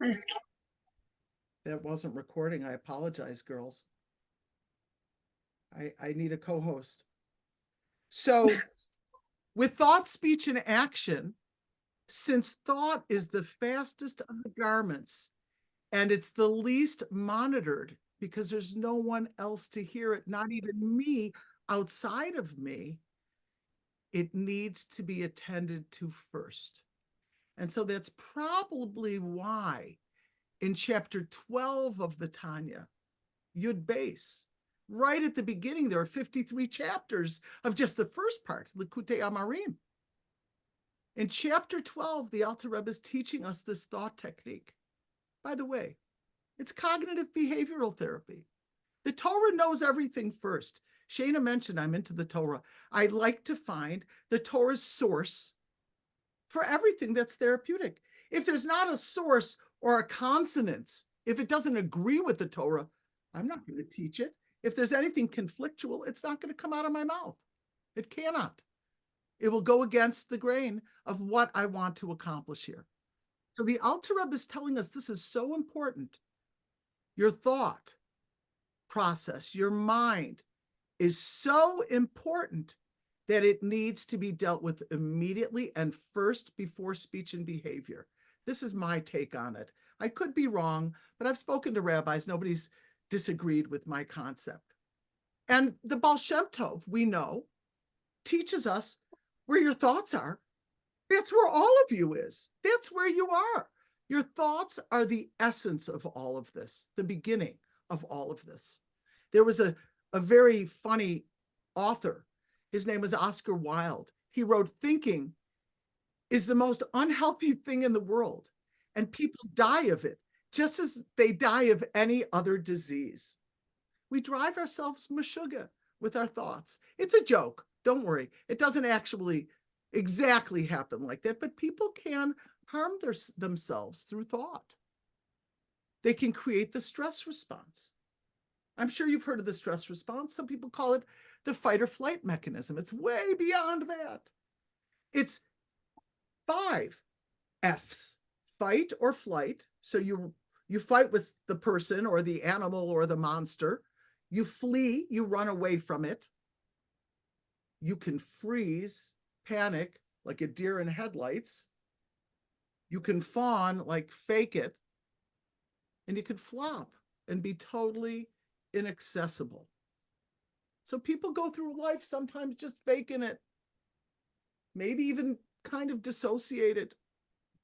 I just That wasn't recording. I apologize, girls. I need a co-host. So with thought, speech, and action, since thought is the fastest of the garments and it's the least monitored because there's no one else to hear it, not even me outside of me, it needs to be attended to first. And so that's probably why in chapter 12 of the Tanya, Yud Base, right at the beginning, there are 53 chapters of just the first part, Likutei Amarim. In chapter 12, the Alter Rebbe is teaching us this thought technique. By the way, it's cognitive behavioral therapy. The Torah knows everything first. Shana mentioned I'm into the Torah. I like to find the Torah's source for everything that's therapeutic. If there's not a source or a consonance, if it doesn't agree with the Torah, I'm not going to teach it. If there's anything conflictual, it's not going to come out of my mouth. It cannot. It will go against the grain of what I want to accomplish here. So the Alter Rebbe is telling us this is so important. Your thought process, your mind is so important that it needs to be dealt with immediately and first before speech and behavior. This is my take on it. I could be wrong, but I've spoken to rabbis. Nobody's disagreed with my concept. And the Baal Shem Tov, we know, teaches us where your thoughts are. That's where all of you is. That's where you are. Your thoughts are the essence of all of this, the beginning of all of this. There was a very funny author. His name was Oscar Wilde. He wrote, "Thinking is the most unhealthy thing in the world, and people die of it, just as they die of any other disease." We drive ourselves mashuga with our thoughts. It's a joke. Don't worry. It doesn't actually exactly happen like that, but people can harm themselves through thought. They can create the stress response. I'm sure you've heard of the stress response. Some people call it the fight or flight mechanism. It's way beyond that. It's 5 F's: fight or flight. So you fight with the person or the animal or the monster. You flee, you run away from it. You can freeze, panic like a deer in headlights. You can fawn, like fake it. And you can flop and be totally inaccessible. So people go through life sometimes just faking it, maybe even kind of dissociated.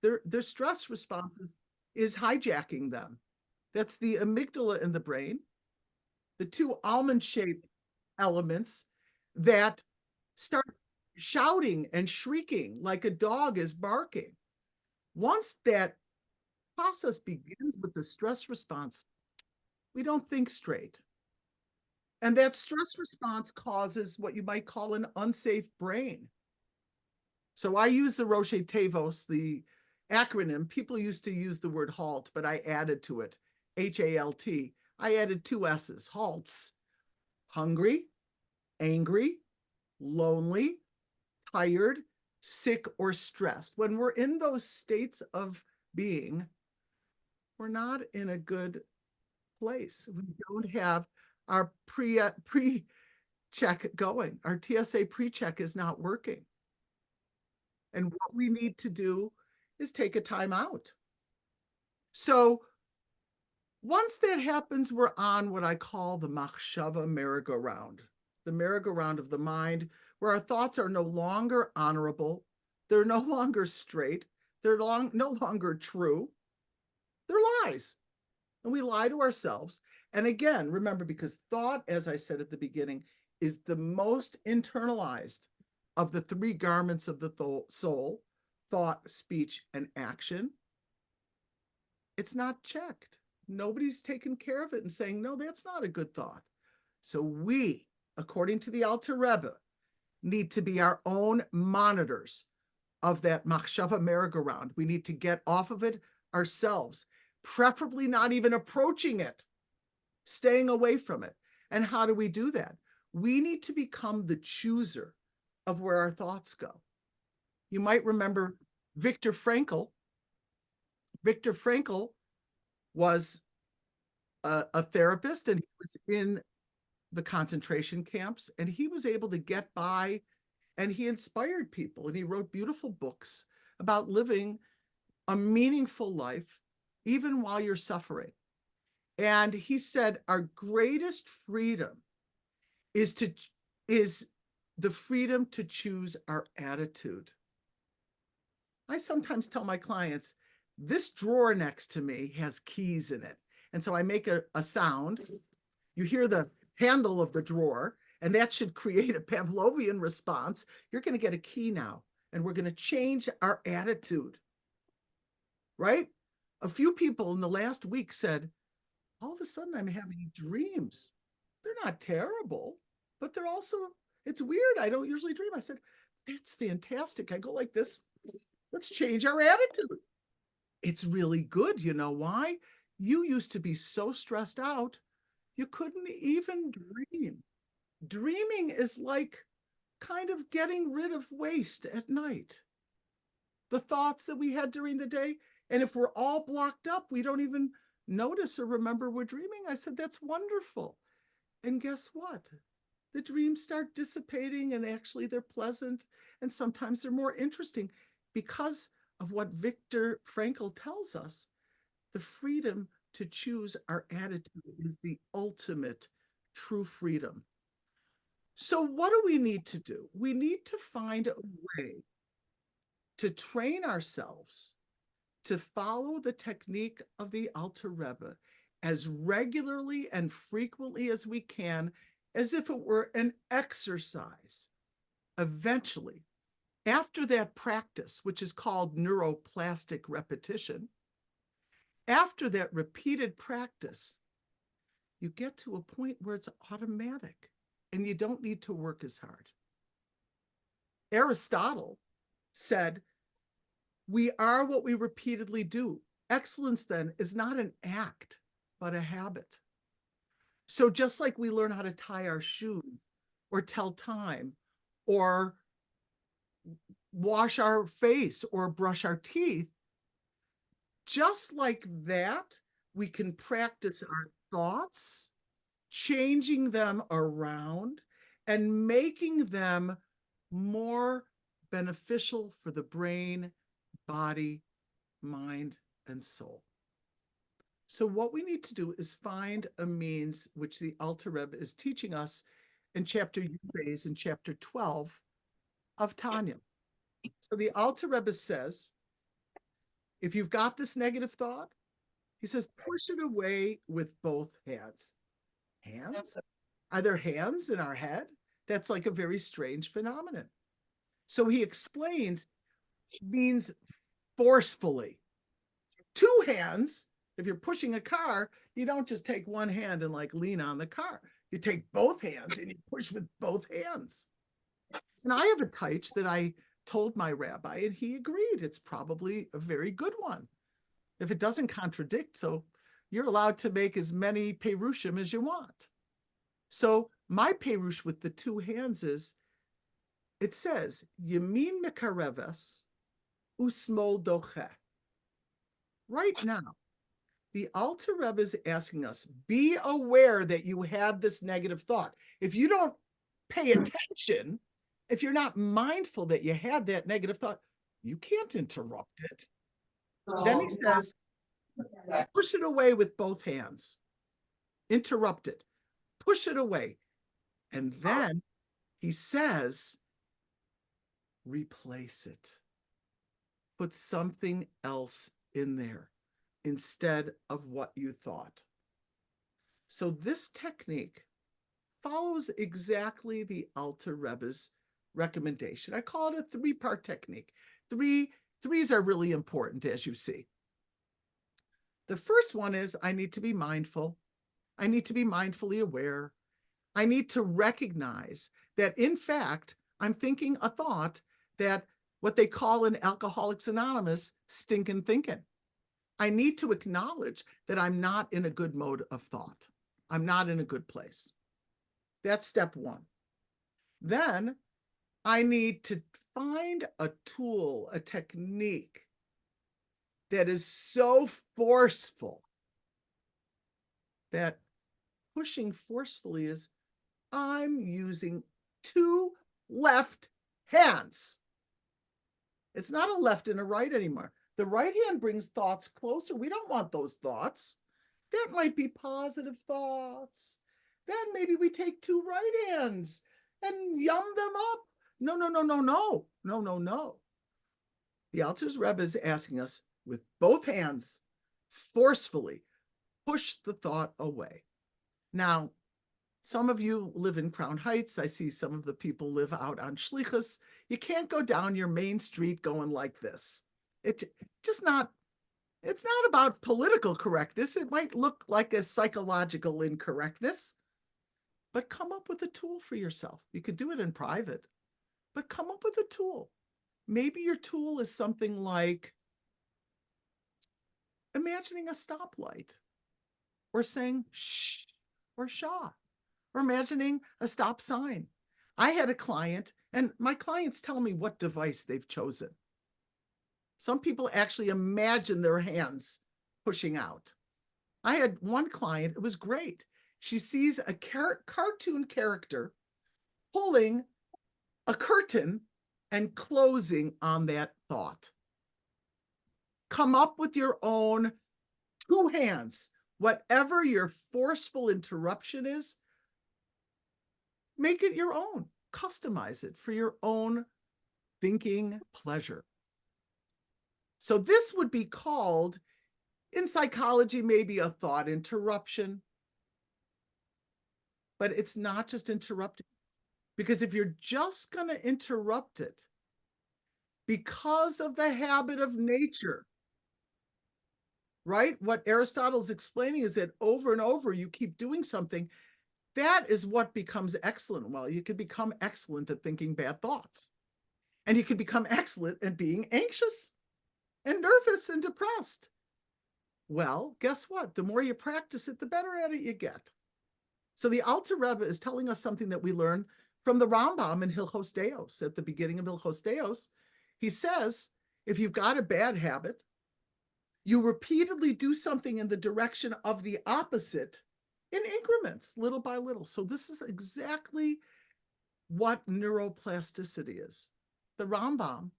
Their stress responses is hijacking them. That's the amygdala in the brain, the two almond-shaped elements that start shouting and shrieking like a dog is barking. Once that process begins with the stress response, we don't think straight. And that stress response causes what you might call an unsafe brain. So I use the Roche Tevos, the acronym. People used to use the word HALT, but I added to it HALT. I added 2 S's, HALTs: hungry, angry, lonely, tired, sick, or stressed. When we're in those states of being, we're not in a good place. We don't have our pre-check going. Our TSA pre-check is not working. And what we need to do is take a time out. So once that happens, we're on what I call the machshava merry-go-round, the merry-go-round of the mind, where our thoughts are no longer honorable. They're no longer straight. They're no longer true. They're lies. And we lie to ourselves. And again, remember, because thought, as I said at the beginning, is the most internalized of the 3 garments of the soul: thought, speech, and action. It's not checked. Nobody's taken care of it and saying, no, that's not a good thought. So we, according to the Alter Rebbe, need to be our own monitors of that machshava merry-go-round. We need to get off of it ourselves, preferably not even approaching it, staying away from it. And how do we do that? We need to become the chooser of where our thoughts go. You might remember Viktor Frankl. Viktor Frankl was a therapist, and he was in the concentration camps, and he was able to get by, and he inspired people, and he wrote beautiful books about living a meaningful life even while you're suffering. And he said our greatest freedom is the freedom to choose our attitude. I sometimes tell my clients, this drawer next to me has keys in it. And so I make a sound. You hear the handle of the drawer, and that should create a Pavlovian response. You're going to get a key now, and we're going to change our attitude, right? A few people in the last week said, all of a sudden I'm having dreams. They're not terrible, but they're also, it's weird. I don't usually dream. I said, that's fantastic. I go like this. Let's change our attitude. It's really good. You know why? You used to be so stressed out, you couldn't even dream. Dreaming is like kind of getting rid of waste at night. The thoughts that we had during the day. And if we're all blocked up, we don't even notice or remember we're dreaming. I said, that's wonderful. And guess what? The dreams start dissipating, and actually they're pleasant, and sometimes they're more interesting because of what Viktor Frankl tells us. The freedom to choose our attitude is the ultimate true freedom. So what do we need to do? We need to find a way to train ourselves to follow the technique of the Alter Rebbe as regularly and frequently as we can, as if it were an exercise. Eventually, after that practice, which is called neuroplastic repetition, after that repeated practice, you get to a point where it's automatic and you don't need to work as hard. Aristotle said, we are what we repeatedly do. Excellence, then, is not an act, but a habit. So just like we learn how to tie our shoes or tell time or wash our face or brush our teeth, just like that, we can practice our thoughts, changing them around and making them more beneficial for the brain, body, mind, and soul. So what we need to do is find a means, which the Alter Rebbe is teaching us in chapter Yud in chapter 12 of Tanya. So the Alter Rebbe says, if you've got this negative thought, he says, push it away with both hands. Hands? Are there hands in our head? That's like a very strange phenomenon. So he explains, it means forcefully. Two hands, if you're pushing a car, you don't just take one hand and like lean on the car. You take both hands and you push with both hands. And I have a taich that I told my rabbi, and he agreed it's probably a very good one. If it doesn't contradict, so you're allowed to make as many perushim as you want. So my perush with the two hands is, it says, Yamin mekareves usmol doche. Right now, the Alter Rebbe is asking us, be aware that you have this negative thought. If you don't pay attention, if you're not mindful that you had that negative thought, you can't interrupt it. Then he says, push it away with both hands. Interrupt it. Push it away. And then he says, replace it. Put something else in there instead of what you thought. So this technique follows exactly the Alter Rebbe's recommendation. I call it a three-part technique. Threes are really important, as you see. The first one is I need to be mindful. I need to be mindfully aware. I need to recognize that, in fact, I'm thinking a thought that what they call in Alcoholics Anonymous, stinking thinking. I need to acknowledge that I'm not in a good mode of thought. I'm not in a good place. That's step one. Then I need to find a tool, a technique that is so forceful that pushing forcefully is, I'm using 2 left hands. It's not a left and a right anymore. The right hand brings thoughts closer. We don't want those thoughts. That might be positive thoughts. Then maybe we take 2 right hands and yum them up. No, no, no, no, no, no, no, no. The Altar's Rebbe is asking us with both hands, forcefully, push the thought away. Now, some of you live in Crown Heights. I see some of the people live out on Schlichus. You can't go down your main street going like this. It's not about political correctness. It might look like a psychological incorrectness, but come up with a tool for yourself. You could do it in private, but come up with a tool. Maybe your tool is something like imagining a stoplight, or saying shh or shaw, or imagining a stop sign. I had a client, and my clients tell me what device they've chosen. Some people actually imagine their hands pushing out. I had one client, it was great. She sees a cartoon character pulling a curtain and closing on that thought. Come up with your own 2 hands. Whatever your forceful interruption is, make it your own. Customize it for your own thinking pleasure. So this would be called, in psychology, maybe a thought interruption. But it's not just interrupting. Because if you're just going to interrupt it, because of the habit of nature, right? What Aristotle's explaining is that over and over, you keep doing something. That is what becomes excellent. Well, you could become excellent at thinking bad thoughts. And you could become excellent at being anxious and nervous and depressed. Well, guess what? The more you practice it, the better at it you get. So the Alter Rebbe is telling us something that we learn from the Rambam in Hilchos Deos. At the beginning of Hilchos Deos, he says, if you've got a bad habit, you repeatedly do something in the direction of the opposite in increments, little by little. So this is exactly what neuroplasticity is. The Rambam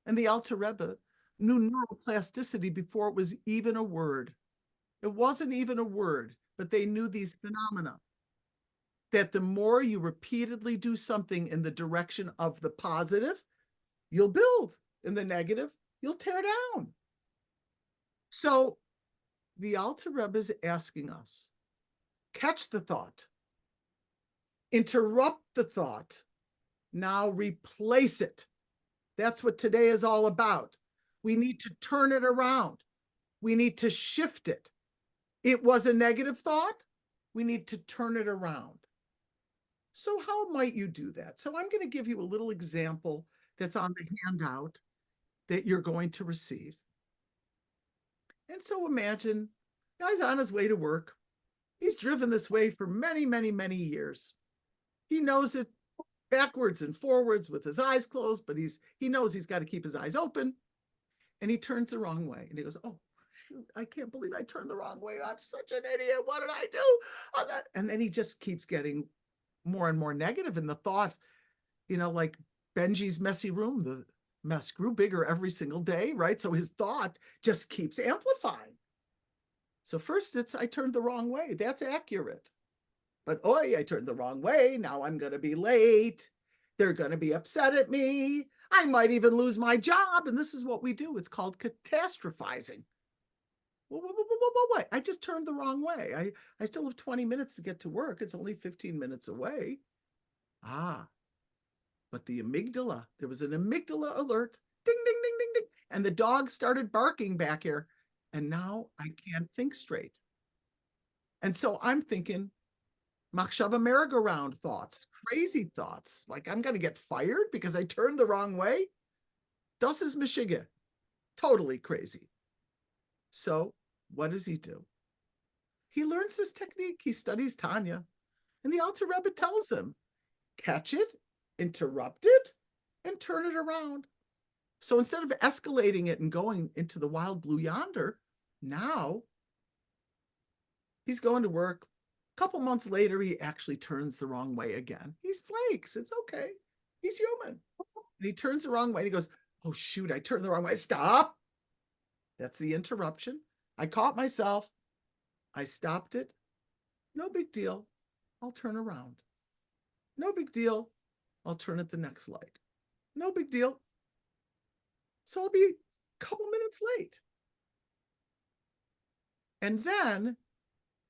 and the Alter Rebbe knew neuroplasticity before it was even a word. It wasn't even a word, but they knew these phenomena. That the more you repeatedly do something in the direction of the positive, you'll build. In the negative, you'll tear down. So the Alter Rebbe is asking us, catch the thought, interrupt the thought, now replace it. That's what today is all about. We need to turn it around. We need to shift it. It was a negative thought. We need to turn it around. So how might you do that? So I'm going to give you a little example that's on the handout that you're going to receive. And so imagine, guy's on his way to work. He's driven this way for many, many, many years. He knows it backwards and forwards with his eyes closed, but he knows he's got to keep his eyes open. And he turns the wrong way. And he goes, oh, shoot, I can't believe I turned the wrong way. I'm such an idiot. What did I do? And then he just keeps getting more and more negative. And the thought, like Benji's messy room, the mess grew bigger every single day, right? So his thought just keeps amplifying. So first it's, I turned the wrong way. That's accurate. But I turned the wrong way. Now I'm going to be late. They're going to be upset at me. I might even lose my job. And this is what we do. It's called catastrophizing. What? I just turned the wrong way. I still have 20 minutes to get to work. It's only 15 minutes away. But the amygdala, there was an amygdala alert. Ding, ding, ding, ding, ding. And the dog started barking back here. And now I can't think straight. And so I'm thinking, machshava merry-go-round thoughts, crazy thoughts, like I'm going to get fired because I turned the wrong way. Das ist Michigan. Totally crazy. So what does he do? He learns this technique. He studies Tanya. And the Alter Rebbe tells him, catch it, interrupt it, and turn it around. So instead of escalating it and going into the wild blue yonder, now He's going to work. A couple months later, he actually turns the wrong way again. He's flakes. It's okay. He's human. And he turns the wrong way. And he goes, oh, shoot, I turned the wrong way. Stop. That's the interruption. I caught myself. I stopped it. No big deal. I'll turn around. No big deal. I'll turn at the next light. No big deal. So I'll be a couple minutes late. And then,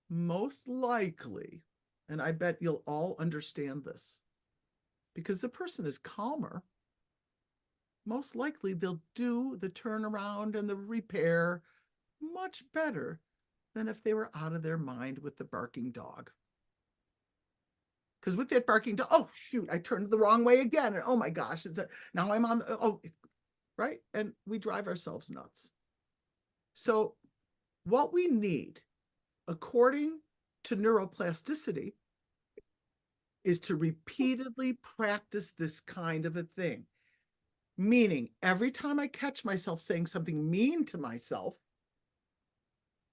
most likely, and I bet you'll all understand this, because the person is calmer, most likely they'll do the turnaround and the repair much better than if they were out of their mind with the barking dog. Because with that barking dog, oh, shoot, I turned the wrong way again. And oh my gosh, now I'm on, right? And we drive ourselves nuts. So what we need, according to neuroplasticity, is to repeatedly practice this kind of a thing. Meaning, every time I catch myself saying something mean to myself,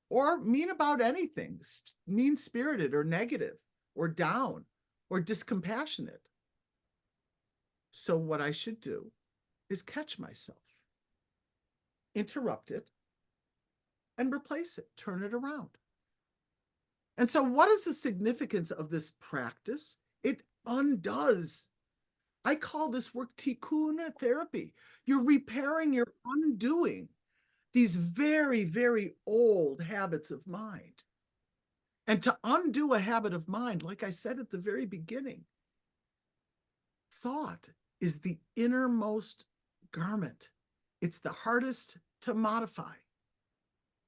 or mean about anything, mean-spirited or negative or down or discompassionate. So what I should do is catch myself, interrupt it, and replace it, turn it around. And so what is the significance of this practice? It undoes. I call this work tikkun therapy. You're repairing, you're undoing these very, very old habits of mind. And to undo a habit of mind, like I said at the very beginning, thought is the innermost garment. It's the hardest to modify.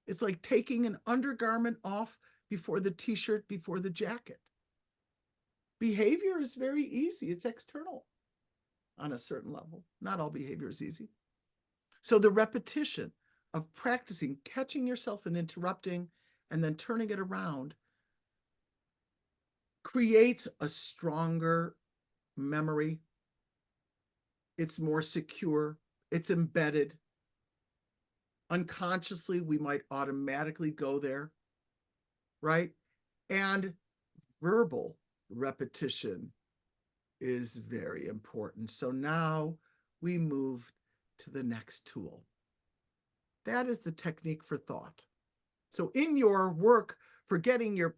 It's like taking an undergarment off before the t-shirt, before the jacket. Behavior is very easy. It's external on a certain level. Not all behavior is easy. So the repetition of practicing, catching yourself and interrupting, and then turning it around creates a stronger memory. It's more secure. It's embedded. Unconsciously, we might automatically go there, right? And verbal repetition is very important. So now we move to the next tool. That is the technique for thought. So in your work for getting your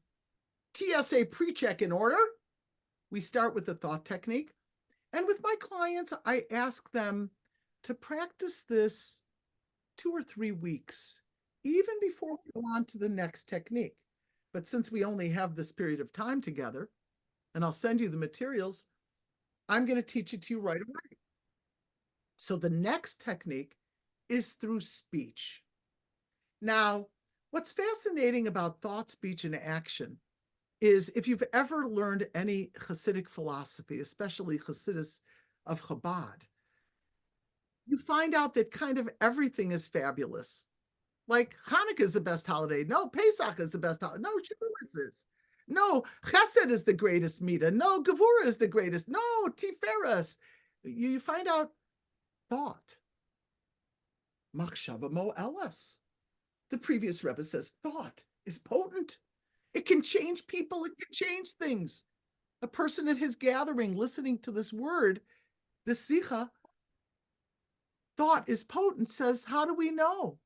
TSA pre-check in order, we start with the thought technique. And with my clients, I ask them to practice this 2 or 3 weeks, even before we go on to the next technique. But since we only have this period of time together, and I'll send you the materials, I'm going to teach it to you right away. So the next technique is through speech. Now, what's fascinating about thought, speech, and action is if you've ever learned any Hasidic philosophy, especially Hasidus of Chabad, you find out that kind of everything is fabulous. Like Hanukkah is the best holiday. No, Pesach is the best holiday. No, Shavuot is. No, Chesed is the greatest Midah. No, Gevurah is the greatest. No, Tiferes. You find out thought. Machshava mo eles. The previous Rebbe says thought is potent. It can change people. It can change things. A person at his gathering listening to this word, this sicha, thought is potent, says, how do we know?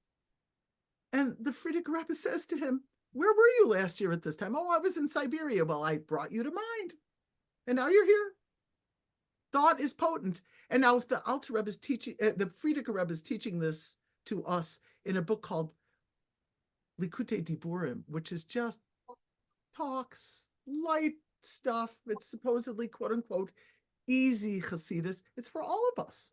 And the Frierdiker Rebbe says to him, where were you last year at this time? Oh, I was in Siberia. Well, I brought you to mind. And now you're here. Thought is potent. And now if the Alter Rebbe is teaching, the Frierdiker Rebbe is teaching this to us in a book called Likutei Diburim, which is just talks, light stuff. It's supposedly, quote unquote, easy Hasidus. It's for all of us.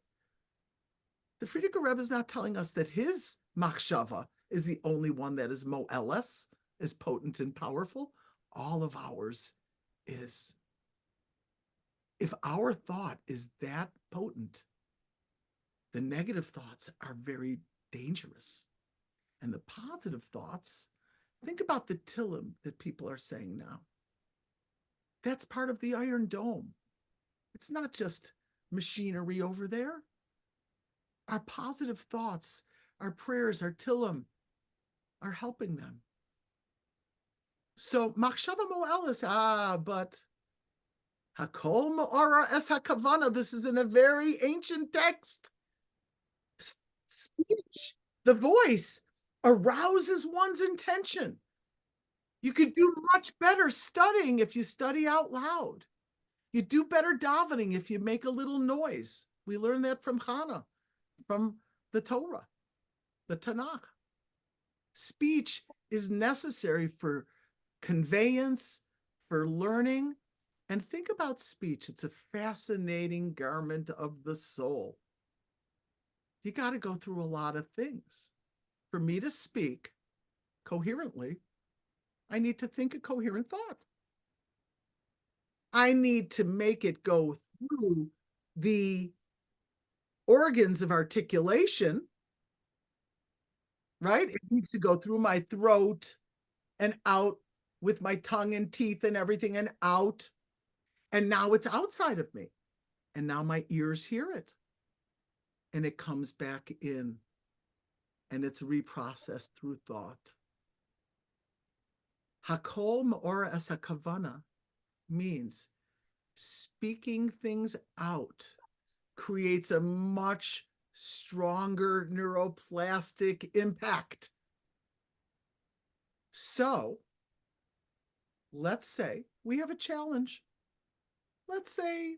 The Frierdiker Rebbe is not telling us that his machshava is the only one that is mo eles, is potent and powerful. All of ours is. If our thought is that potent, the negative thoughts are very dangerous. And the positive thoughts, think about the Tillim that people are saying now. That's part of the Iron Dome. It's not just machinery over there. Our positive thoughts, our prayers, our Tillim are helping them. So machshava mo'elis, but hakol ma'ora es hakavana. This is in a very ancient text. Speech, the voice, arouses one's intention. You could do much better studying if you study out loud. You do better davening if you make a little noise. We learned that from Hannah, from the Torah, the Tanakh. Speech is necessary for conveyance, for learning. And think about speech. It's a fascinating garment of the soul. You got to go through a lot of things. For me to speak coherently, I need to think a coherent thought. I need to make it go through the organs of articulation, right? It needs to go through my throat and out with my tongue and teeth and everything and out. And now it's outside of me. And now my ears hear it. And it comes back in and it's reprocessed through thought. Hakol ma'ora es hakavana means speaking things out creates a much stronger neuroplastic impact. So let's say we have a challenge. Let's say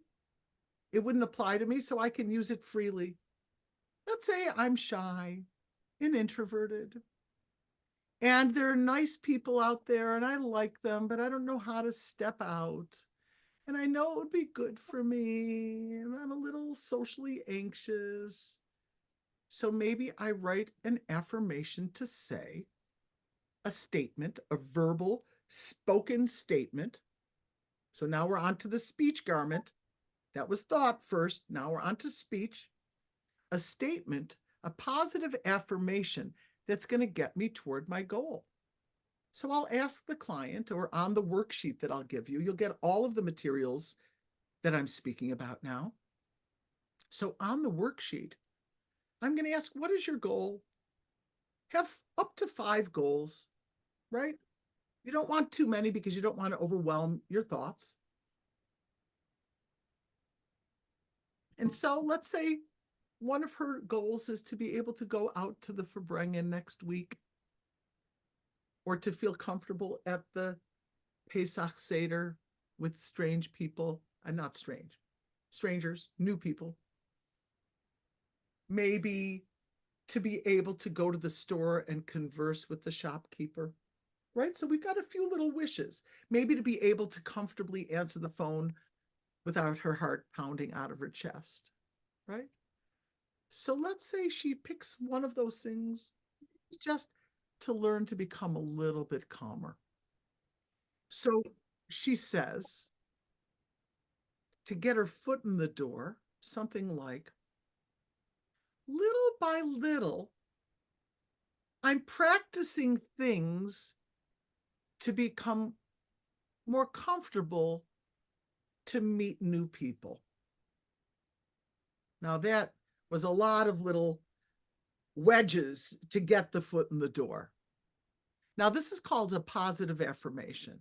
it wouldn't apply to me, so I can use it freely. Let's say I'm shy and introverted, and there are nice people out there, and I like them, but I don't know how to step out. And I know it would be good for me, and I'm a little socially anxious. So maybe I write an affirmation to say, a statement, a verbal, spoken statement. So now we're on to the speech garment. That was thought first. Now we're on to speech. A statement, a positive affirmation that's going to get me toward my goal. So I'll ask the client, or on the worksheet that I'll give you, you'll get all of the materials that I'm speaking about now. So on the worksheet, I'm going to ask, what is your goal? Have up to 5 goals, right? You don't want too many because you don't want to overwhelm your thoughts. And so let's say one of her goals is to be able to go out to the Farbrengen next week, or to feel comfortable at the Pesach Seder with strange people, and not strange, strangers, new people. Maybe to be able to go to the store and converse with the shopkeeper, right? So we've got a few little wishes. Maybe to be able to comfortably answer the phone without her heart pounding out of her chest, right? So let's say she picks one of those things, just to learn to become a little bit calmer. So she says, to get her foot in the door, something like, little by little, I'm practicing things to become more comfortable to meet new people. Now, that was a lot of little wedges to get the foot in the door. Now, this is called a positive affirmation.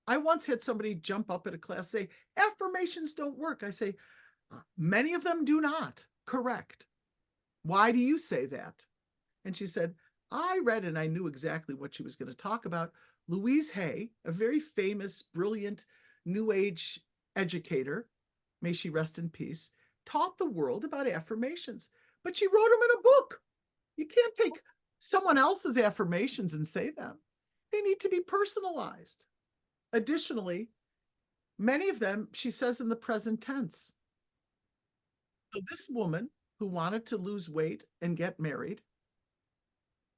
I once had somebody jump up at a class, say, affirmations don't work. I say, many of them do not. Correct. Why do you say that? And she said, I read, and I knew exactly what she was going to talk about. Louise Hay, a very famous, brilliant New Age educator, may she rest in peace, taught the world about affirmations, but she wrote them in a book. You can't take someone else's affirmations and say them. They need to be personalized. Additionally, many of them, she says in the present tense. So this woman who wanted to lose weight and get married,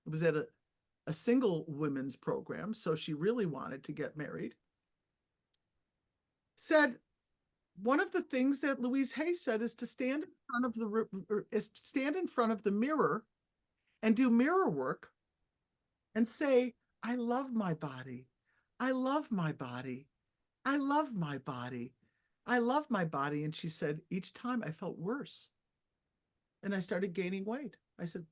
it was at a single women's program, so she really wanted to get married, said one of the things that Louise Hay said is to stand in front of the mirror and do mirror work and say, I love my body. I love my body. I love my body. I love my body. And she said, each time I felt worse. And I started gaining weight. I said,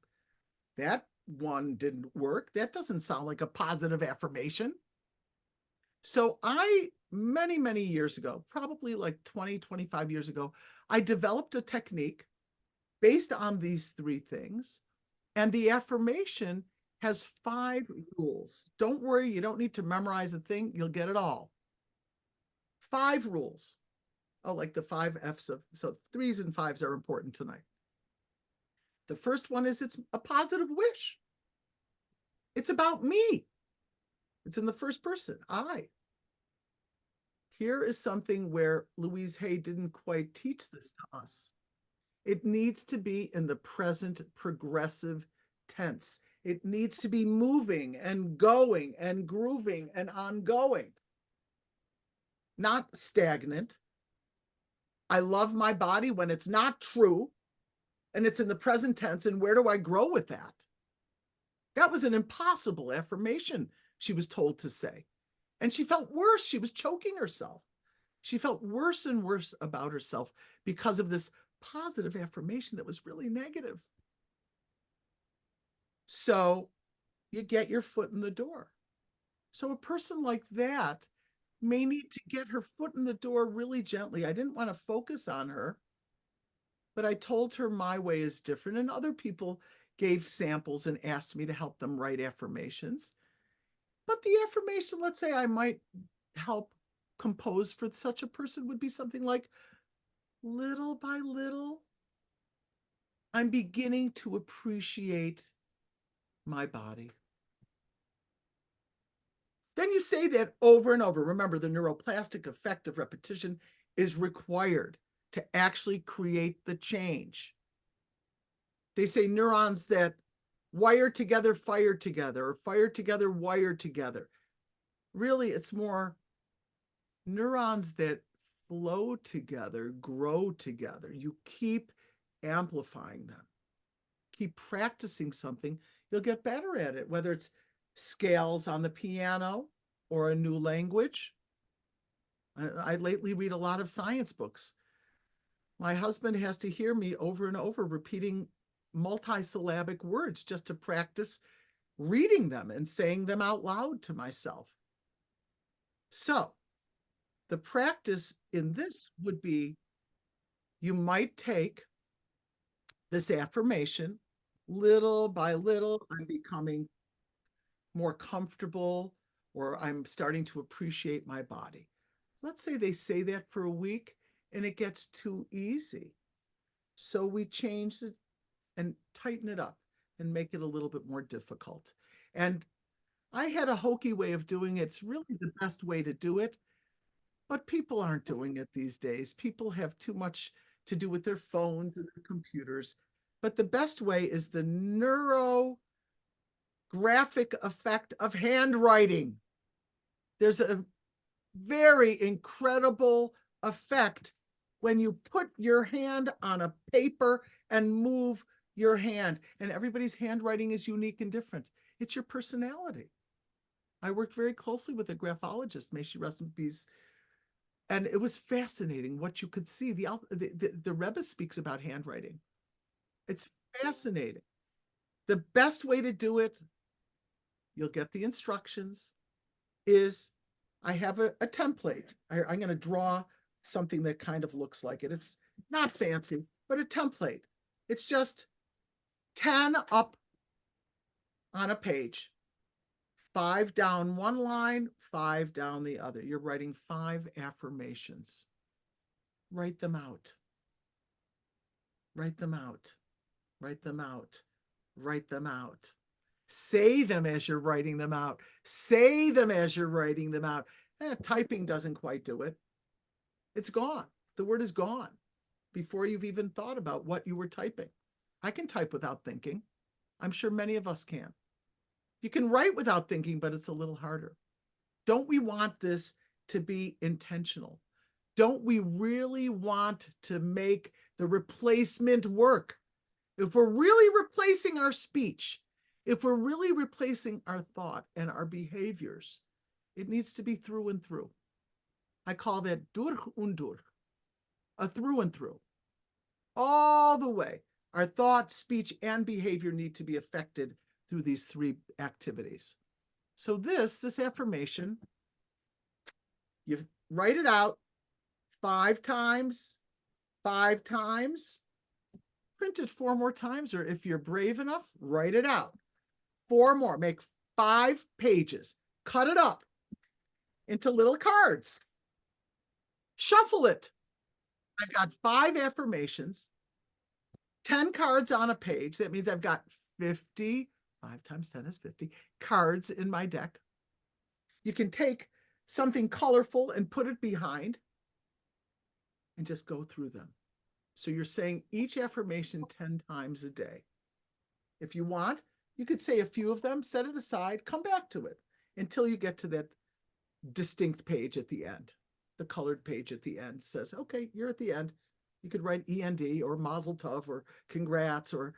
that one didn't work. That doesn't sound like a positive affirmation. So many, many years ago, probably like 20, 25 years ago, I developed a technique based on these three things. And the affirmation has 5 rules. Don't worry, you don't need to memorize a thing. You'll get it all. 5 rules. Oh, like the 5 F's of, so 3s and 5s are important tonight. The first one is it's a positive wish. It's about me. It's in the first person, I. Here is something where Louise Hay didn't quite teach this to us. It needs to be in the present progressive tense. It needs to be moving and going and grooving and ongoing, not stagnant. I love my body when it's not true and it's in the present tense. And where do I grow with that? That was an impossible affirmation she was told to say. And she felt worse. She was choking herself. She felt worse and worse about herself because of this positive affirmation that was really negative. So you get your foot in the door. So a person like that may need to get her foot in the door really gently. I didn't want to focus on her, but I told her my way is different. And other people gave samples and asked me to help them write affirmations. But the affirmation, let's say I might help compose for such a person, would be something like, little by little, I'm beginning to appreciate my body. Then you say that over and over. Remember, the neuroplastic effect of repetition is required to actually create the change. They say neurons that wire together, fire together, or fire together, wire together. Really, it's more neurons that flow together, grow together. You keep amplifying them. Keep practicing something, you'll get better at it, whether it's scales on the piano or a new language. I lately read a lot of science books. My husband has to hear me over and over repeating multisyllabic words just to practice reading them and saying them out loud to myself. So the practice in this would be, you might take this affirmation, little by little, I'm becoming more comfortable, or I'm starting to appreciate my body. Let's say they say that for a week and it gets too easy. So we change it and tighten it up and make it a little bit more difficult. And I had a hokey way of doing it. It's really the best way to do it, but people aren't doing it these days. People have too much to do with their phones and their computers. But the best way is the neurographic effect of handwriting. There's a very incredible effect when you put your hand on a paper and move your hand. And everybody's handwriting is unique and different. It's your personality. I worked very closely with a graphologist, may she rest in peace. And it was fascinating what you could see. The Rebbe speaks about handwriting. It's fascinating. The best way to do it, you'll get the instructions, is I have a template. I'm going to draw something that kind of looks like it. It's not fancy, but a template. It's just 10 up on a page, 5 down one line, 5 down the other. You're writing 5 affirmations. Write them out. Write them out. Write them out. Write them out. Say them as you're writing them out. Say them as you're writing them out. Typing doesn't quite do it. It's gone. The word is gone before you've even thought about what you were typing. I can type without thinking. I'm sure many of us can. You can write without thinking, but it's a little harder. Don't we want this to be intentional? Don't we really want to make the replacement work? If we're really replacing our speech, if we're really replacing our thought and our behaviors, it needs to be through and through. I call that durch und durch, a through and through. All the way. Our thought, speech, and behavior need to be affected through these 3 activities. So this affirmation You write it out 5 times, 5 times, print it 4 more times, or if you're brave enough, write it out 4 more, make 5 pages, cut it up into little cards, shuffle it. I've got 5 affirmations, 10 cards on a page. That means I've got 50, 5 times 10 is 50 cards in my deck. You can take something colorful and put it behind and just go through them. So you're saying each affirmation 10 times a day. If you want, you could say a few of them, set it aside, come back to it until you get to that distinct page at the end. The colored page at the end says, okay, you're at the end. You could write END or Mazel Tov or congrats or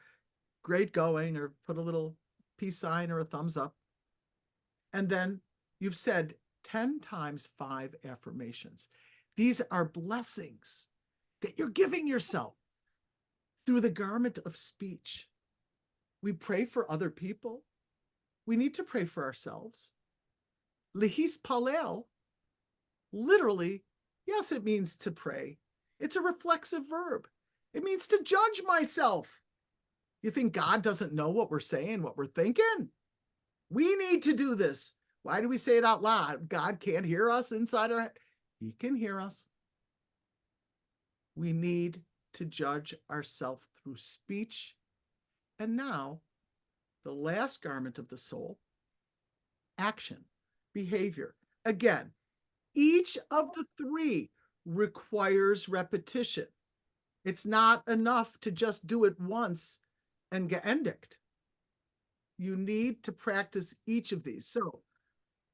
great going, or put a little peace sign or a thumbs up. And then you've said 10 times 5 affirmations. These are blessings that you're giving yourself through the garment of speech. We pray for other people. We need to pray for ourselves. Lehis palel, literally, yes, it means to pray. It's a reflexive verb. It means to judge myself. You think God doesn't know what we're saying, what we're thinking? We need to do this. Why do we say it out loud? God can't hear us inside our head. He can hear us. We need to judge ourselves through speech. And now, the last garment of the soul, action, behavior. Again, each of the 3 requires repetition. It's not enough to just do it once and geendigt. You need to practice each of these. So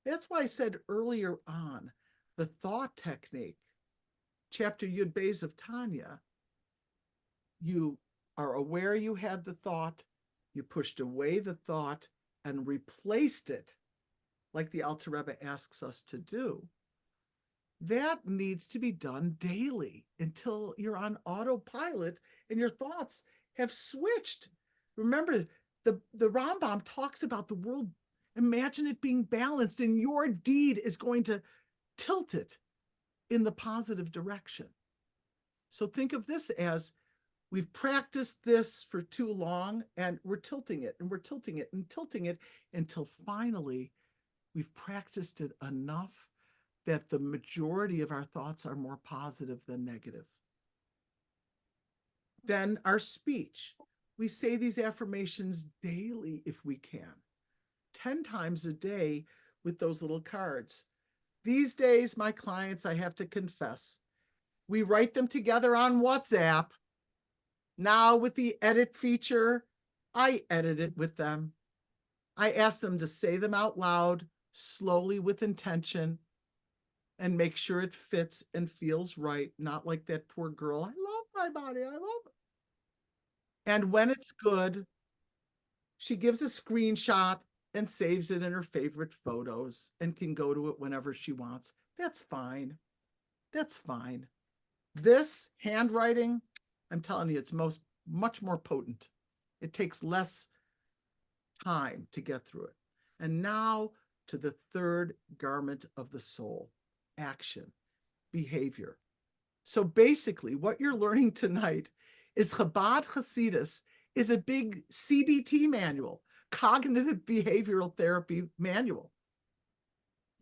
that's why I said earlier on, the thought technique, chapter Yud Beis of Tanya, you are aware you had the thought, you pushed away the thought and replaced it, like the Alter Rebbe asks us to do. That needs to be done daily until you're on autopilot and your thoughts have switched. Remember, the Rambam talks about the world. Imagine it being balanced, and your deed is going to tilt it in the positive direction. So think of this as we've practiced this for too long, and we're tilting it, and we're tilting it, and tilting it until finally we've practiced it enough that the majority of our thoughts are more positive than negative. Then our speech. We say these affirmations daily if we can, 10 times a day with those little cards. These days, my clients, I have to confess, we write them together on WhatsApp. Now with the edit feature, I edit it with them. I ask them to say them out loud, slowly with intention, and make sure it fits and feels right, not like that poor girl. I love my body, I love it. And when it's good, she gives a screenshot and saves it in her favorite photos and can go to it whenever she wants. That's fine. That's fine. This handwriting, I'm telling you, it's much more potent. It takes less time to get through it. And now to the 3rd garment of the soul, action, behavior. So basically, what you're learning tonight is Chabad Hasidus is a big CBT manual, cognitive behavioral therapy manual.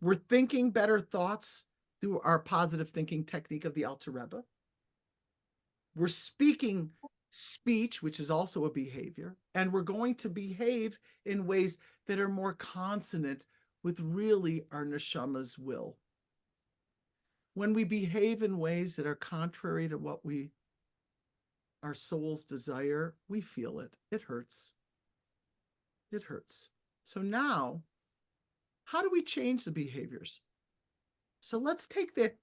We're thinking better thoughts through our positive thinking technique of the Alter Rebbe. We're speaking speech, which is also a behavior, and we're going to behave in ways that are more consonant with really our neshama's will. When we behave in ways that are contrary to what our soul's desire, we feel it. It hurts. It hurts. So now, how do we change the behaviors? So let's take that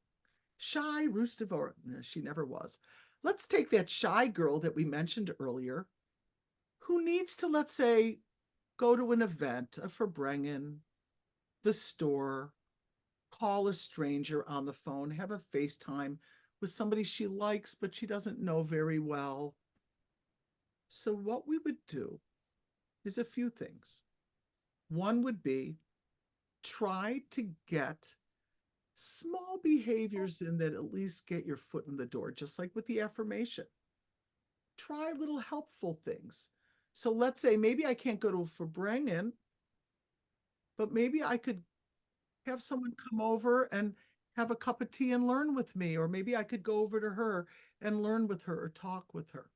shy Rustavora. No, she never was. Let's take that shy girl that we mentioned earlier, who needs to, let's say, go to an event, a Farbrengen, the store, call a stranger on the phone, have a FaceTime with somebody she likes, but she doesn't know very well. So what we would do is a few things. One would be try to get small behaviors in that at least get your foot in the door, just like with the affirmation. Try little helpful things. So let's say maybe I can't go to a Farbrengen, but maybe I could have someone come over and have a cup of tea and learn with me, or maybe I could go over to her and learn with her or talk with her.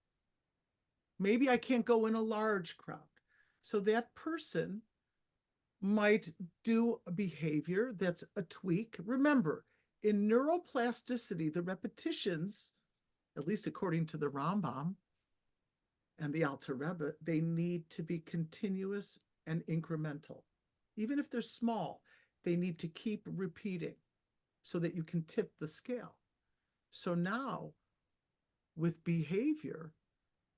Maybe I can't go in a large crowd. So that person might do a behavior that's a tweak. Remember, in neuroplasticity, the repetitions, at least according to the Rambam and the Alter Rebbe, they need to be continuous and incremental. Even if they're small, they need to keep repeating so that you can tip the scale. So now, with behavior,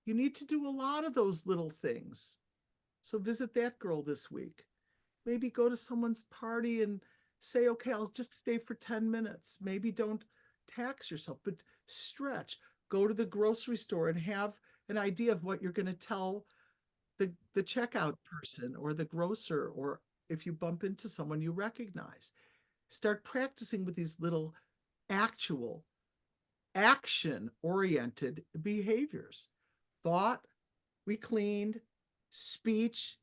you need to do a lot of those little things. So visit that girl this week. Maybe go to someone's party and say, okay, I'll just stay for 10 minutes. Maybe don't tax yourself, but stretch. Go to the grocery store and have an idea of what you're going to tell the checkout person or the grocer, or if you bump into someone you recognize. Start practicing with these little actual action-oriented behaviors. Thought, we cleaned. Speech,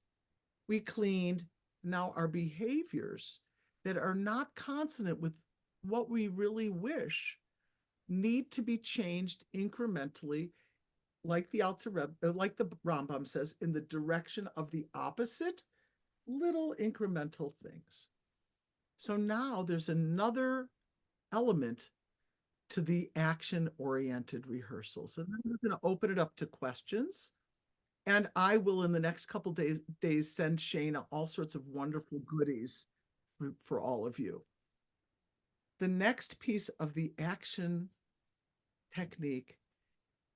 we cleaned. Now our behaviors that are not consonant with what we really wish need to be changed incrementally, like the Alter Rebbe, like the Rambam says, in the direction of the opposite, little incremental things. So now there's another element to the action-oriented rehearsals. And then we're going to open it up to questions. And I will, in the next couple days, send Shana all sorts of wonderful goodies for all of you. The next piece of the action technique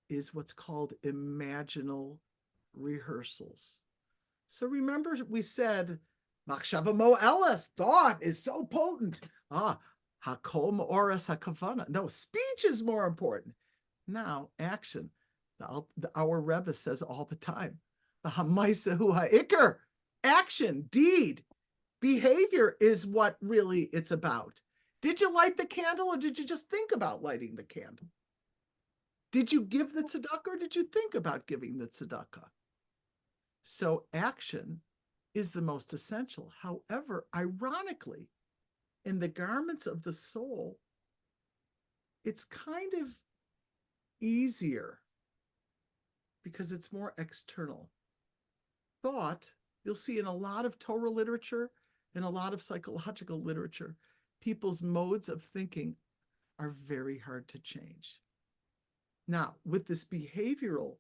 is what's called imaginal rehearsals. So remember, we said, Machshava Mo'eles, thought is so potent. Hakol Ma'oras HaKavana. No, speech is more important. Now, action. Our Rebbe says all the time, the Hamaisa Hu Ha'ikr, action, deed, behavior is what really it's about. Did you light the candle, or did you just think about lighting the candle? Did you give the tzedakah, or did you think about giving the tzedakah? So action is the most essential. However, ironically, in the garments of the soul, it's kind of easier because it's more external. Thought, you'll see in a lot of Torah literature and a lot of psychological literature, people's modes of thinking are very hard to change. Now, with this behavioral,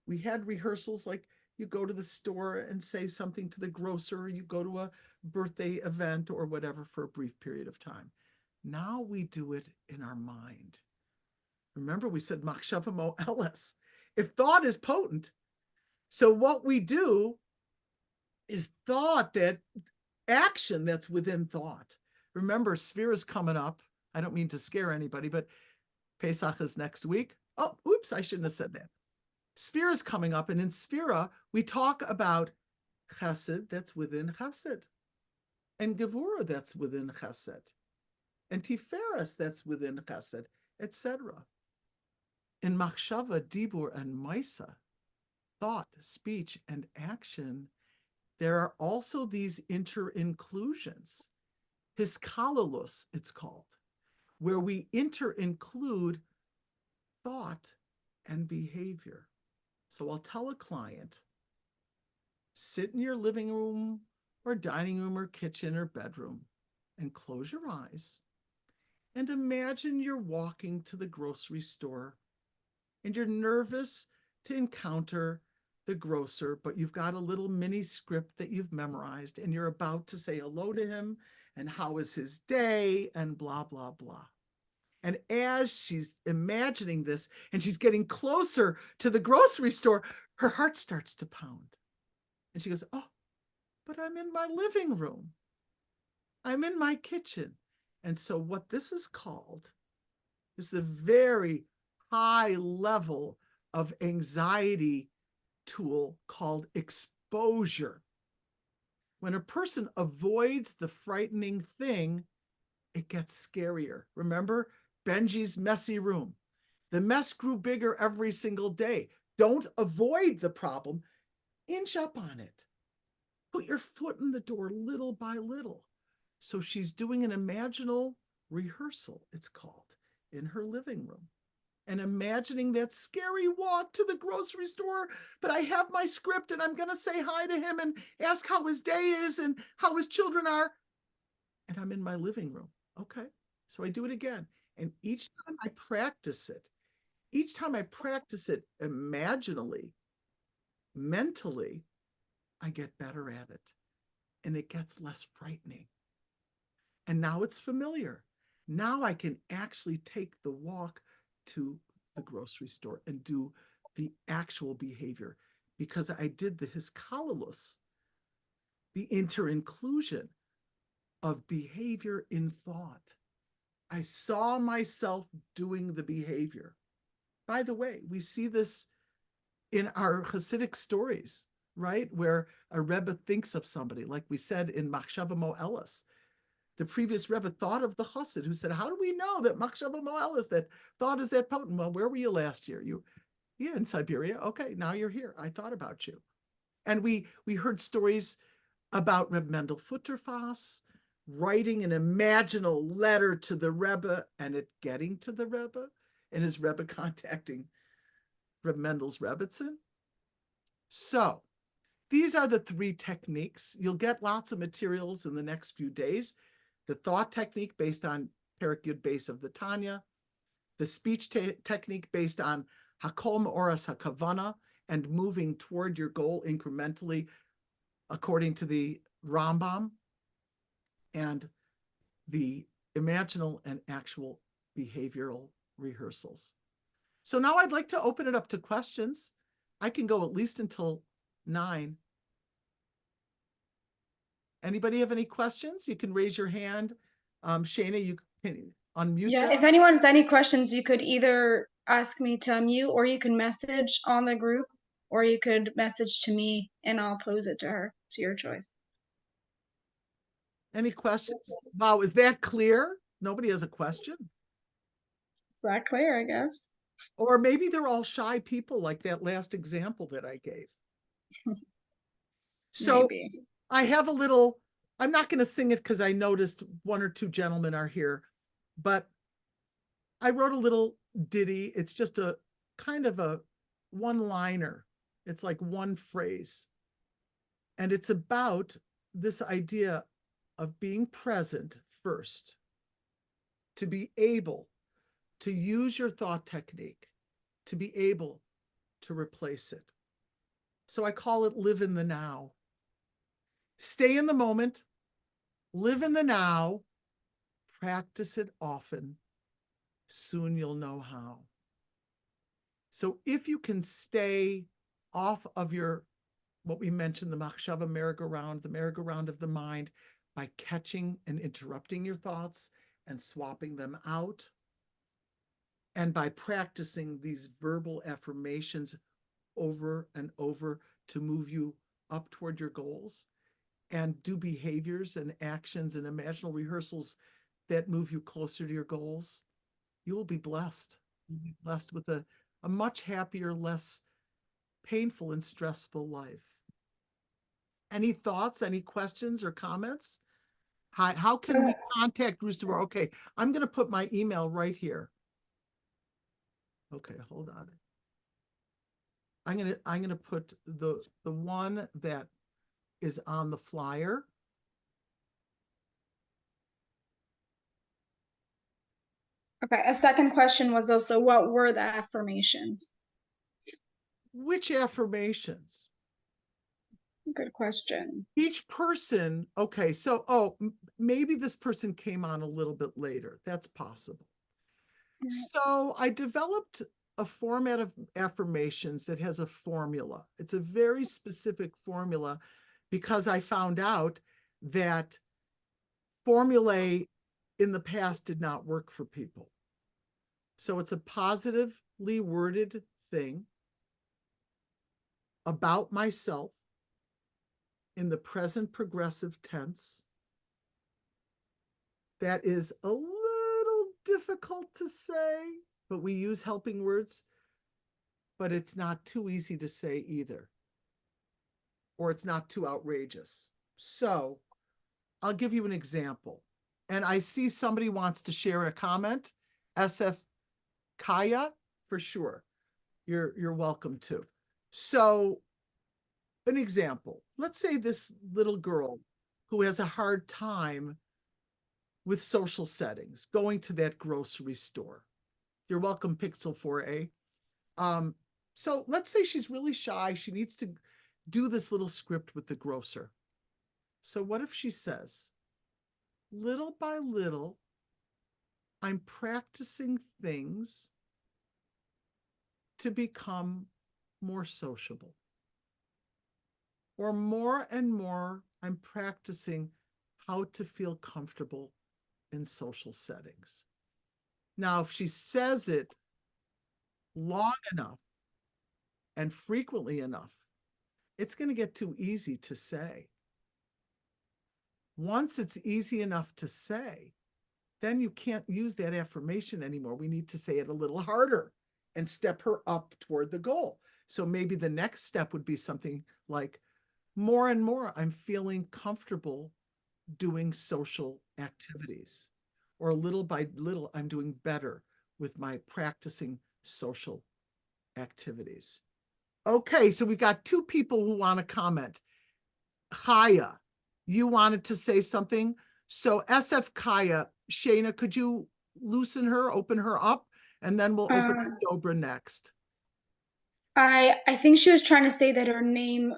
we had rehearsals like you go to the store and say something to the grocer, or you go to a birthday event or whatever for a brief period of time. Now we do it in our mind. Remember, we said Machshava Mo'eles. If thought is potent, so what we do is thought, that action that's within thought. Remember, Sphira is coming up. I don't mean to scare anybody, but Pesach is next week. Oh, oops, I shouldn't have said that. Sphira is coming up, and in Sphira, we talk about chesed that's within chesed, and gevura that's within chesed, and tiferes that's within chesed, etc. In machshava, dibur, and maisa, thought, speech, and action, there are also these inter-inclusions. Hiskalulus, it's called, where we inter-include thought and behavior. So I'll tell a client, sit in your living room or dining room or kitchen or bedroom and close your eyes and imagine you're walking to the grocery store and you're nervous to encounter the grocer, but you've got a little mini script that you've memorized and you're about to say hello to him and how is his day and blah, blah, blah. And as she's imagining this and she's getting closer to the grocery store, her heart starts to pound. And she goes, oh, but I'm in my living room. I'm in my kitchen. And so what this is called, this is a very high level of anxiety tool called exposure. When a person avoids the frightening thing, it gets scarier. Remember Benji's messy room? The mess grew bigger every single day. Don't avoid the problem, inch up on it. Put your foot in the door little by little. So she's doing an imaginal rehearsal, it's called, in her living room. And imagining that scary walk to the grocery store, but I have my script and I'm going to say hi to him and ask how his day is and how his children are. And I'm in my living room. Okay. So I do it again. And each time I practice it imaginally, mentally, I get better at it and it gets less frightening. And now it's familiar. Now I can actually take the walk to the grocery store and do the actual behavior because I did the hiskalulus, the inter-inclusion of behavior in thought. I saw myself doing the behavior. By the way, we see this in our Hasidic stories, right? Where a Rebbe thinks of somebody, like we said in Machshava Mo'elis. The previous Rebbe thought of the Chassid who said, how do we know that Machshava Mo'elis, that thought is that potent? Well, where were you last year? Yeah, in Siberia. Okay, now you're here. I thought about you. And we heard stories about Reb Mendel Futterfass writing an imaginal letter to the Rebbe and it getting to the Rebbe and his Rebbe contacting Reb Mendel's Rebbitzin. So these are the 3 techniques. You'll get lots of materials in the next few days. The thought technique based on Perek Yud Beis of the Tanya, the speech technique based on Hakol Ma'oras HaKavana and moving toward your goal incrementally according to the Rambam, and the imaginal and actual behavioral rehearsals. So now I'd like to open it up to questions. I can go at least until 9. Anybody have any questions? You can raise your hand. Shana, you can unmute Yeah, that. if anyone has any questions, you could either ask me to unmute or you can message on the group or you could message to me and I'll pose it to her. It's your choice. Any questions? Wow, is that clear? Nobody has a question? Is that clear, I guess? Or maybe they're all shy people like that last example that I gave. So Maybe. I have a little, I'm not going to sing it because I noticed 1 or 2 gentlemen are here, but I wrote a little ditty. It's just a kind of a one-liner. It's like one phrase. And it's about this idea of being present first, to be able to use your thought technique, to be able to replace it. So I call it live in the now. Stay in the moment, live in the now, practice it often. Soon you'll know how. So if you can stay off of your, what we mentioned, the machshava merry-go-round, the merry-go-round of the mind, by catching and interrupting your thoughts and swapping them out, and by practicing these verbal affirmations over and over to move you up toward your goals, and do behaviors and actions and imaginal rehearsals that move you closer to your goals, you will be blessed. You'll be blessed with a much happier, less painful and stressful life. Any thoughts, any questions or comments? How can we contact Rooster? Okay, I'm going to put my email right here. Okay, hold on. I'm going to put the one that is on the flyer. Okay, a second question was also, what were the affirmations? Which affirmations? Good question. Each person, okay, so, maybe this person came on a little bit later. That's possible. So I developed a format of affirmations that has a formula. It's a very specific formula because I found out that formulae in the past did not work for people. So it's a positively worded thing about myself in the present progressive tense That is a little difficult to say, but we use helping words, but it's not too easy to say either, or it's not too outrageous. So I'll give you an example. And I see somebody wants to share a comment. SF Kaya, for sure. You're welcome to. So an example, let's say this little girl who has a hard time with social settings, going to that grocery store. You're welcome, Pixel 4A. So let's say she's really shy. She needs to do this little script with the grocer. So what if she says, little by little, I'm practicing things to become more sociable. Or more and more, I'm practicing how to feel comfortable in social settings. Now, if she says it long enough and frequently enough, it's going to get too easy to say. Once it's easy enough to say, then you can't use that affirmation anymore. We need to say it a little harder and step her up toward the goal. So maybe the next step would be something like, more and more, I'm feeling comfortable doing social activities. Or little by little, I'm doing better with my practicing social activities. Okay, so we've got two people who want to comment. Kaya, you wanted to say something. So SF Kaya, Shayna, could you loosen her, open her up, and then we'll open to Dobra next. I think she was trying to say that her name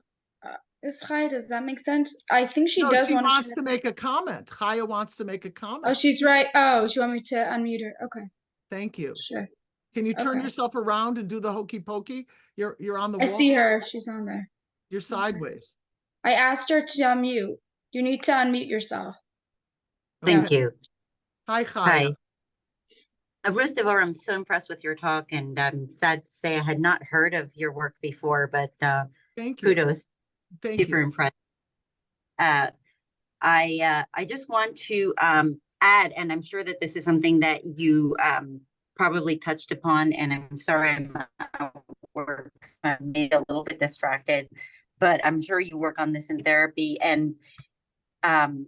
is Chai. Does that make sense? I think she No, does she want wants to. to make a comment. Kaya wants to make a Oh, comment. she's right. Oh, she want me to unmute her. Okay, Thank you. sure. Can you turn Okay. yourself around and do the hokey pokey? You're on the I wall. see her. She's on there. You're sideways. I asked her to unmute. You need to unmute yourself. Thank Okay. you. Hi, Kaya. Hi. First of all, I'm so impressed with your talk, and I'm sad to say I had not heard of your work before, but Thank you. kudos. Thank Super you. impressed. I just want to add, and I'm sure that this is something that you probably touched upon, and I'm sorry I'm maybe a little bit distracted, but I'm sure you work on this in therapy, and I'm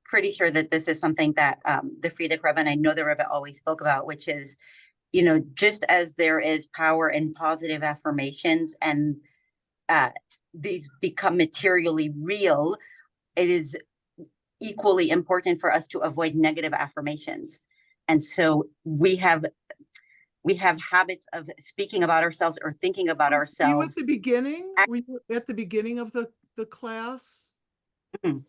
pretty sure that this is something that the Friedrich Rebbe, and I know the Rebbe always spoke about, which is, you know, just as there is power in positive affirmations and these become materially real, it is equally important for us to avoid negative affirmations. And so we have habits of speaking about ourselves or thinking about ourselves. You at the beginning? Were you at the beginning of the class? Mm-hmm.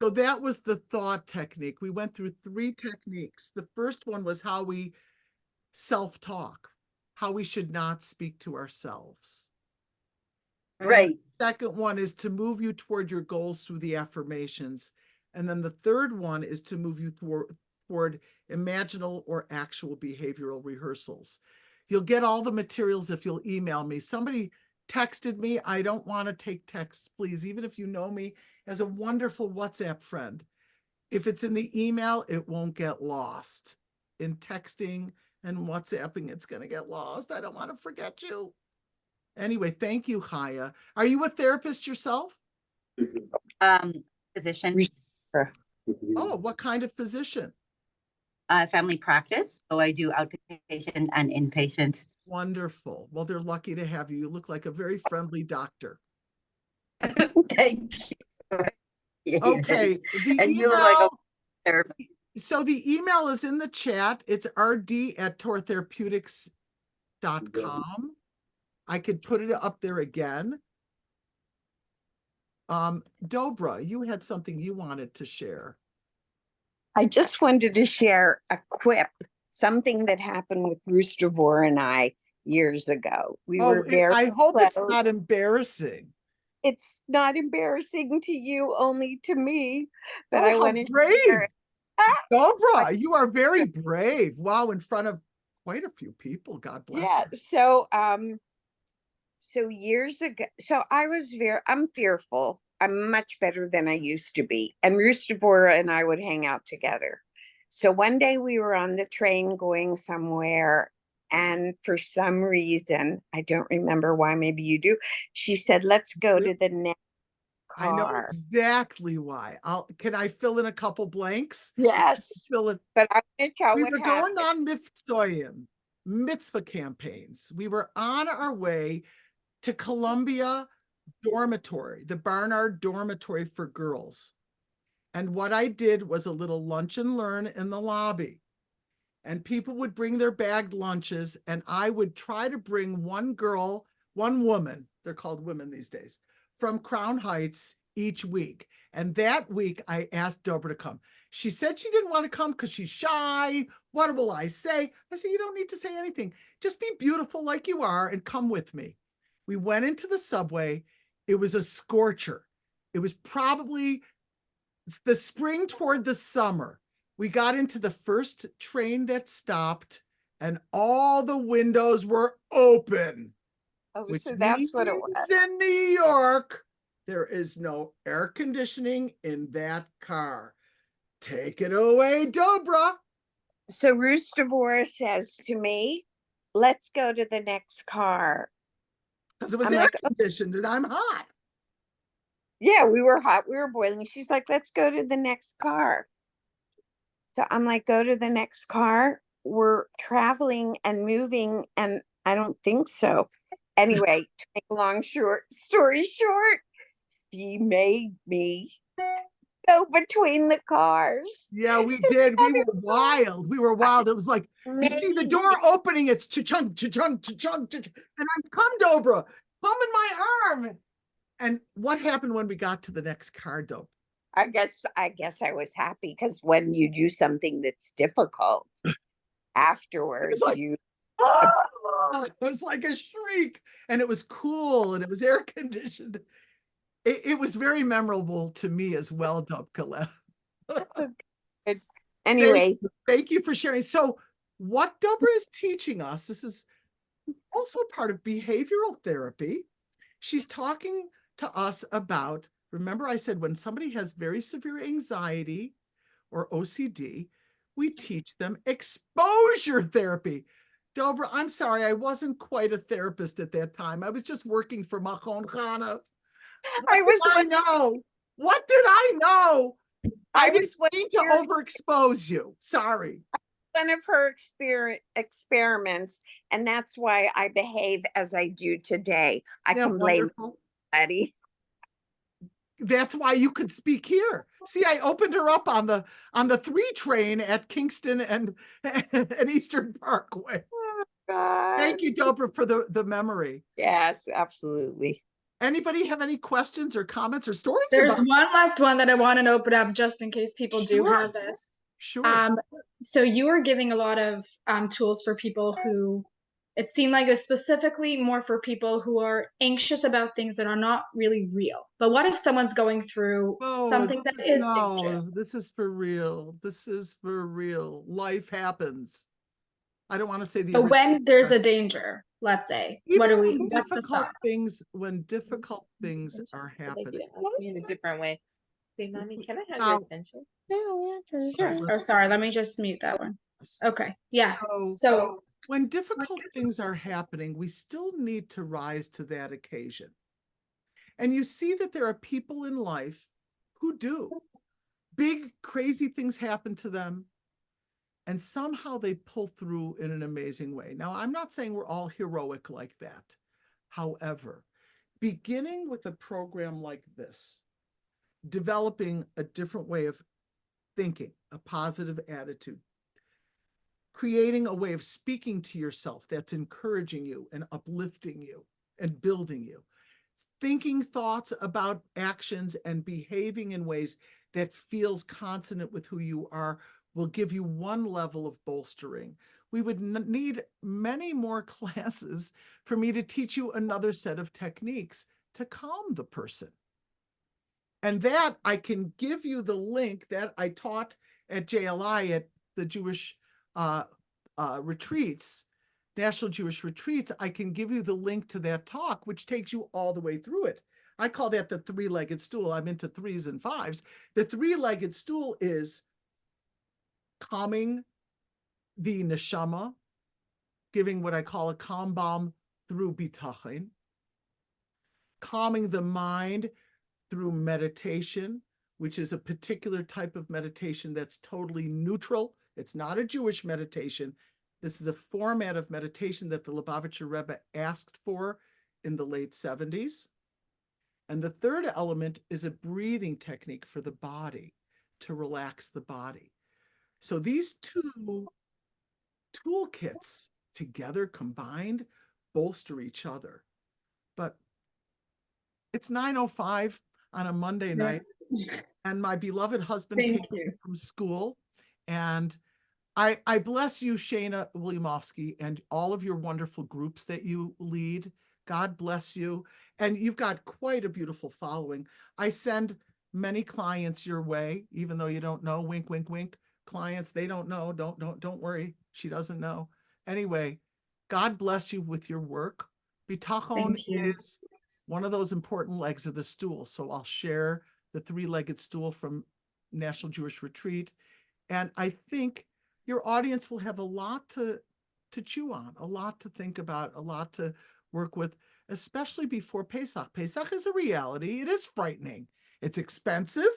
So that was the thought technique. We went through 3 techniques. The first one was how we self-talk, how we should not speak to ourselves. Right. The second one is to move you toward your goals through the affirmations. And then the third one is to move you toward imaginal or actual behavioral rehearsals. You'll get all the materials if you'll email me. Somebody texted me. I don't want to take texts, please, even if you know me as a wonderful WhatsApp friend. If it's in the email, it won't get lost. In texting and WhatsApping, it's going to get lost. I don't want to forget you. Anyway, thank you, Chaya. Are you a therapist yourself? Physician. Oh, what kind of physician? Family practice. So I do outpatient and inpatient. Wonderful. Well, they're lucky to have you. You look like a very friendly doctor. Thank you. Okay. The and email, you look like a therapist. So the email is in the chat. It's rd@tortherapeutics.com. I could put it up there again. Dobra, you had something you wanted to share. I just wanted to share a quip, something that happened with Rooster Vor and I years ago. We were very I hope it's close. not embarrassing. It's not embarrassing to you, only to me. But Oh, I how want to brave. share it. Dobra, you are very brave. Wow, in front of quite a few people. God bless Yeah. you. So years ago, I'm fearful. I'm much better than I used to be. And Rustivora and I would hang out together. So one day we were on the train going somewhere, and for some reason, I don't remember why, maybe you do, she said, let's go to the next I know car. exactly why. Can I fill in a couple blanks? Yes. Fill in. But I'm going to tell We what were happened. going on mitzvah campaigns. We were on our way to Columbia Dormitory, the Barnard Dormitory for girls. And what I did was a little lunch and learn in the lobby. And people would bring their bagged lunches, and I would try to bring one girl, one woman, they're called women these days, from Crown Heights each week. And that week I asked Deborah to come. She said she didn't want to come because she's shy. What will I say? I said, you don't need to say anything. Just be beautiful like you are and come with me. We went into the subway. It was a scorcher. It was probably the spring toward the summer. We got into the first train that stopped, and all the windows were open. Oh, Which so that's what it means was. in New York, there is no air conditioning in that car. Take it away, Dobra. So Rustivora says to me, let's go to the next car. Because it was I'm air like, "Oh, conditioned and I'm hot. yeah, we were hot, we were boiling." She's like, let's go to the next car. So I'm like, go to the next car. We're traveling and moving, and I don't think so. Anyway, to make a long story short, she made me go between the cars. Yeah, we did. We were wild. We were wild. It was like, you see the door opening, it's cha-chunk, cha-chunk, cha-chunk, cha-chunk. And I'm, come, Dobra, come in my arm. And what happened when we got to the next car, Dobra? I guess I was happy, because when you do something that's difficult, afterwards like, you It was like a shriek, and it was cool, and it was air conditioned. It was very memorable to me as well, Dobra. anyway. Thank you for sharing. So what Dobra is teaching us, this is also part of behavioral therapy. She's talking to us about, remember I said when somebody has very severe anxiety or OCD, we teach them exposure therapy. Dobra, I'm sorry, I wasn't quite a therapist at that time. I was just working for Machon Chana. I know. What did I know? I didn't mean to overexpose you. Sorry. One of her experiments, and that's why I behave as I do today. I can blame Betty. That's why you could speak here. See, I opened her up on the 3 train at Kingston and Eastern Parkway. Oh, God. Thank you, Dobra, for the memory. Yes, absolutely. Anybody have any questions or comments or stories? There's one last one that I want to open up just in case people do have this. Sure. So you were giving a lot of tools for people who, it seemed like it was specifically more for people who are anxious about things that are not really real. But what if someone's going through something that is dangerous? This is for real. This is for real. Life happens. I don't want to say the. So when there's a danger, let's say, what do we? When difficult things are happening. Ask me in a different way. Say, mommy, can I have your attention? Sure. Oh, sorry. Let me just mute that one. Okay. Yeah. So when difficult things are happening, we still need to rise to that occasion. And you see that there are people in life who do. Big, crazy things happen to them, and somehow they pull through in an amazing way. Now, I'm not saying we're all heroic like that. However, beginning with a program like this, developing a different way of thinking, a positive attitude, creating a way of speaking to yourself that's encouraging you and uplifting you and building you, thinking thoughts about actions and behaving in ways that feels consonant with who you are will give you one level of bolstering. We would need many more classes for me to teach you another set of techniques to calm the person. And that I can give you the link that I taught at JLI at the Jewish retreats, National Jewish Retreats. I can give you the link to that talk, which takes you all the way through it. I call that the three-legged stool. I'm into 3s and 5s. The three-legged stool is calming the neshama, giving what I call a calm balm through bitachon, calming the mind through meditation, which is a particular type of meditation that's totally neutral. It's not a Jewish meditation. This is a format of meditation that the Lubavitcher Rebbe asked for in the late 70s. And the third element is a breathing technique for the body, to relax the body. So these two toolkits together, combined, bolster each other. But it's 9:05 on a Monday night, and my beloved husband came from school, and I bless you, Shana Williamowski, and all of your wonderful groups that you lead. God bless you. And you've got quite a beautiful following. I send many clients your way, even though you don't know, wink, wink, wink. Clients, they don't know. Don't worry. She doesn't know. Anyway, God bless you with your work. Bitachon is one of those important legs of the stool. So I'll share the three-legged stool from National Jewish Retreat. And I think your audience will have a lot to chew on, a lot to think about, a lot to work with, especially before Pesach. Pesach is a reality. It is frightening. It's expensive,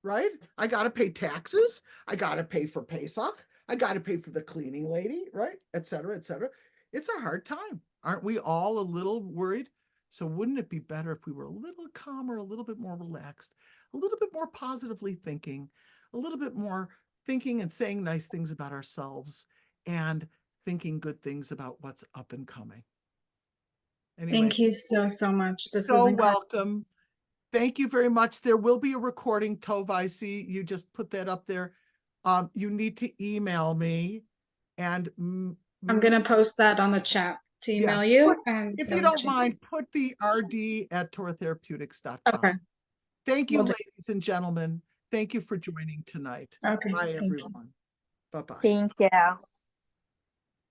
right? I got to pay taxes. I got to pay for Pesach. I got to pay for the cleaning lady, right? Et cetera, et cetera. It's a hard time. Aren't we all a little worried? So wouldn't it be better if we were a little calmer, a little bit more relaxed, a little bit more positively thinking, a little bit more thinking and saying nice things about ourselves, and thinking good things about what's up and coming. Anyway, Thank you so much. This so was incredible. welcome. Thank you very much. There will be a recording, Tova. I see you just put that up there. You need to email me, and I'm going to post that on the chat to email yes, you. If you don't mind, put the rd@torahtherapeutics.com. Okay. Thank you, ladies and gentlemen. Thank you for joining tonight. Okay. Bye, everyone. Bye-bye. Thank you.